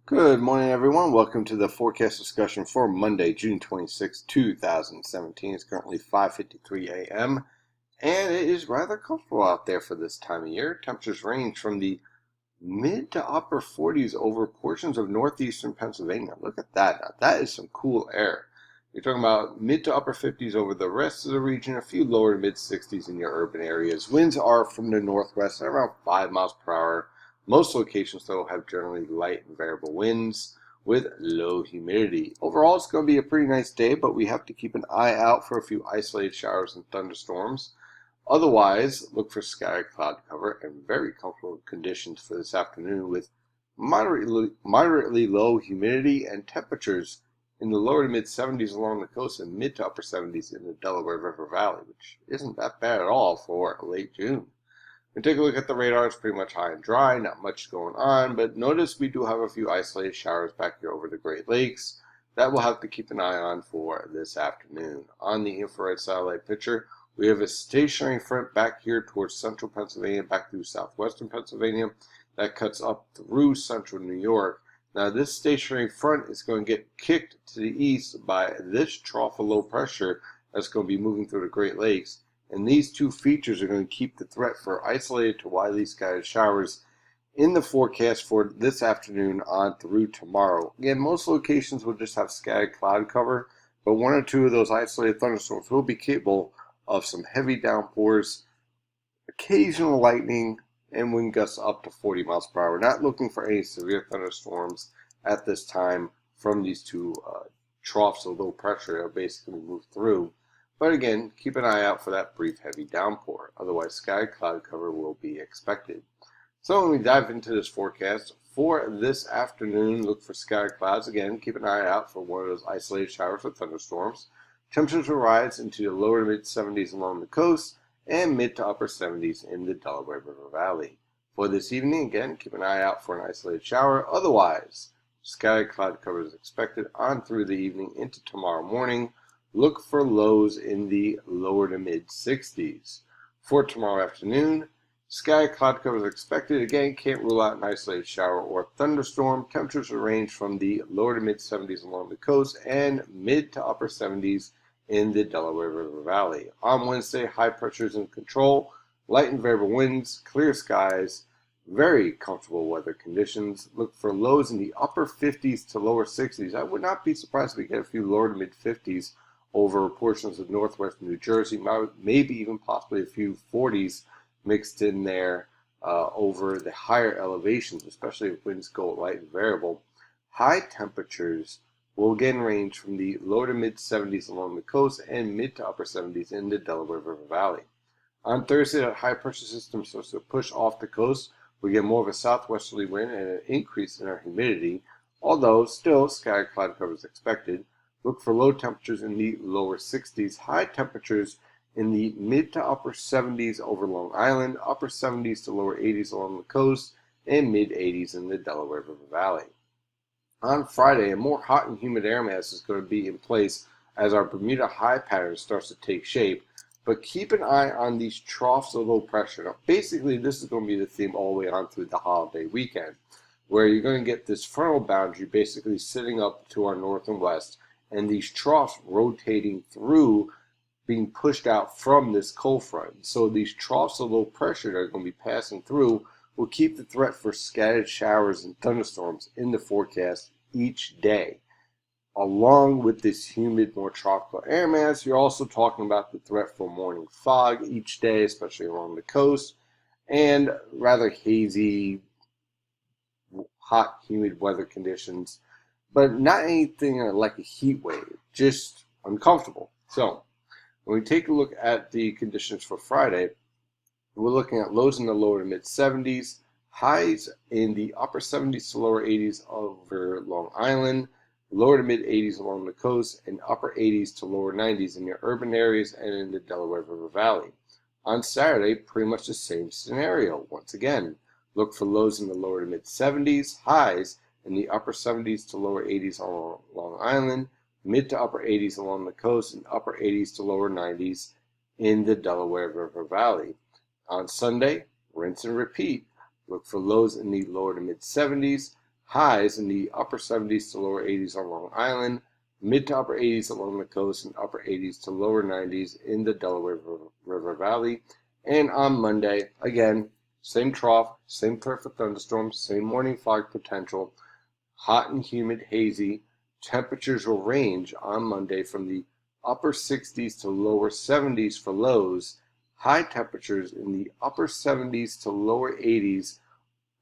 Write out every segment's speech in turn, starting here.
Good morning, everyone. Welcome to the forecast discussion for Monday, June 26, 2017. It's currently 5:53 a.m. and it is rather comfortable out there for this time of year. Temperatures range from the mid to upper 40s over portions of northeastern Pennsylvania. Look at that. Now, that is some cool air. You're talking about mid to upper 50s over the rest of the region, a few lower to mid 60s in your urban areas. Winds are from the northwest at around 5 miles per hour. Most locations, though, have generally light and variable winds with low humidity. Overall, it's going to be a pretty nice day, but we have to keep an eye out for a few isolated showers and thunderstorms. Otherwise, look for scattered cloud cover and very comfortable conditions for this afternoon with moderately low humidity and temperatures in the lower to mid 70s along the coast and mid to upper 70s in the Delaware River Valley, which isn't that bad at all for late June. And take a look at the radar. It's pretty much high and dry, not much going on, but notice we do have a few isolated showers back here over the Great Lakes that we'll have to keep an eye on for this afternoon. On the infrared satellite picture, we have a stationary front back here towards central Pennsylvania, back through southwestern Pennsylvania, that cuts up through central New York. Now, this stationary front is going to get kicked to the east by this trough of low pressure that's going to be moving through the Great Lakes. And these two features are going to keep the threat for isolated to widely scattered showers in the forecast for this afternoon on through tomorrow. Again, most locations will just have scattered cloud cover, but one or two of those isolated thunderstorms will be capable of some heavy downpours, occasional lightning, and wind gusts up to 40 miles per hour. Not looking for any severe thunderstorms at this time from these two troughs of low pressure that basically move through. But again, keep an eye out for that brief heavy downpour. Otherwise, scattered cloud cover will be expected. So when we dive into this forecast for this afternoon, look for scattered clouds. Again, keep an eye out for one of those isolated showers or thunderstorms. Temperatures will rise into the lower to mid 70s along the coast and mid to upper 70s in the Delaware River Valley. For this evening, again, keep an eye out for an isolated shower. Otherwise, scattered cloud cover is expected on through the evening into tomorrow morning. Look for lows in the lower to mid 60s. For tomorrow afternoon, scattered cloud cover is expected. Again, can't rule out an isolated shower or thunderstorm. Temperatures will range from the lower to mid 70s along the coast and mid to upper 70s in the Delaware River Valley. On Wednesday, high pressure is in control, light and variable winds, clear skies, very comfortable weather conditions. Look for lows in the upper 50s to lower 60s. I would not be surprised if we get a few lower to mid 50s over portions of northwest New Jersey, maybe even possibly a few 40s mixed in there over the higher elevations, especially if winds go light and variable. High temperatures will again range from the low to mid 70s along the coast and mid to upper 70s in the Delaware River Valley. On Thursday, that high pressure system starts to push off the coast. We get more of a southwesterly wind and an increase in our humidity, although still scattered cloud cover is expected. Look for low temperatures in the lower 60s, high temperatures in the mid to upper 70s over Long Island, upper 70s to lower 80s along the coast, and mid 80s in the Delaware River Valley. On Friday, a more hot and humid air mass is going to be in place as our Bermuda high pattern starts to take shape. But keep an eye on these troughs of low pressure. Now, basically, this is going to be the theme all the way on through the holiday weekend, where you're going to get this frontal boundary basically sitting up to our north and west, and these troughs rotating through, being pushed out from this cold front. So these troughs of low pressure that are going to be passing through will keep the threat for scattered showers and thunderstorms in the forecast each day. Along with this humid, more tropical air mass, you're also talking about the threat for morning fog each day, especially along the coast, and rather hazy, hot, humid weather conditions, but not anything like a heat wave, just uncomfortable. So when we take a look at the conditions for Friday, we're looking at lows in the lower to mid 70s, highs in the upper 70s to lower 80s over Long Island, lower to mid 80s along the coast, and upper 80s to lower 90s in your urban areas and in the Delaware River Valley. On Saturday, pretty much the same scenario. Once again, look for lows in the lower to mid 70s, highs in the upper 70s to lower 80s on Long Island, mid to upper 80s along the coast, and upper 80s to lower 90s in the Delaware River Valley. On Sunday, rinse and repeat. Look for lows in the lower to mid 70s, Highs in the upper 70s to lower 80s on Long Island, mid to upper 80s along the coast, and upper 80s to lower 90s in the Delaware River Valley. And on Monday, again, same trough, same threat for thunderstorms, same morning fog potential, hot and humid, hazy. Temperatures will range on Monday from the upper 60s to lower 70s for lows, high temperatures in the upper 70s to lower 80s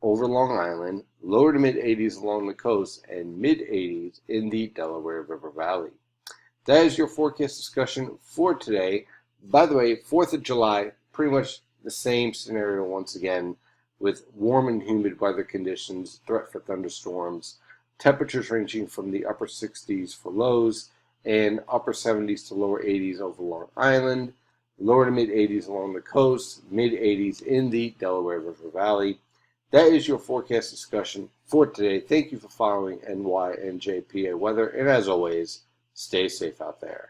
over Long Island, lower to mid 80s along the coast, and mid 80s in the Delaware River Valley. That is your forecast discussion for today. By the way, 4th of July, pretty much the same scenario once again, with warm and humid weather conditions, threat for thunderstorms, temperatures ranging from the upper 60s for lows and upper 70s to lower 80s over Long Island, lower to mid 80s along the coast, mid 80s in the Delaware River Valley. That is your forecast discussion for today. Thank you for following NYNJPA Weather, and as always, stay safe out there.